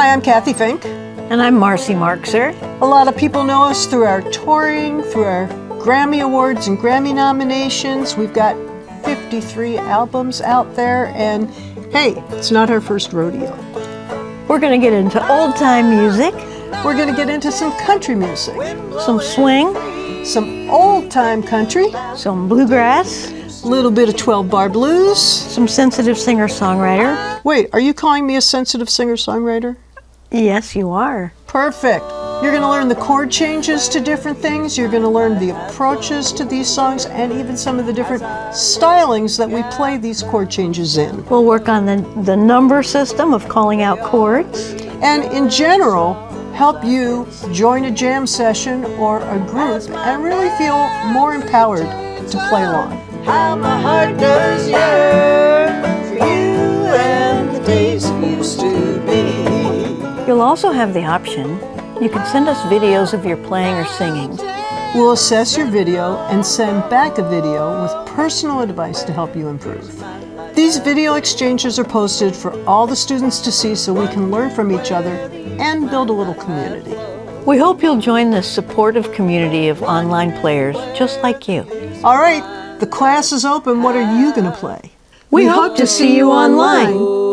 Hi, I'm Cathy Fink. And I'm Marcy Marxer. A lot of people know us through our touring, through our Grammy Awards and Grammy nominations. We've got 53 albums out there, and hey, it's not our first rodeo. We're going to get into old-time music. We're going to get into some country music. Some swing. Some old-time country. Some bluegrass. A little bit of 12-bar blues. Some sensitive singer-songwriter. Wait, are you calling me a sensitive singer-songwriter? Yes, you are. Perfect. You're going to learn the chord changes to different things. You're going to learn the approaches to these songs and even some of the different stylings that we play these chord changes in. We'll work on the number system of calling out chords. And in general, help you join a jam session or a group and really feel more empowered to play along. How my heart does yearn for you and the days used to be. You'll also have the option. You can send us videos of your playing or singing. We'll assess your video and send back a video with personal advice to help you improve. These video exchanges are posted for all the students to see so we can learn from each other and build a little community. We hope you'll join this supportive community of online players just like you. All right, the class is open. What are you going to play? We hope to see you online.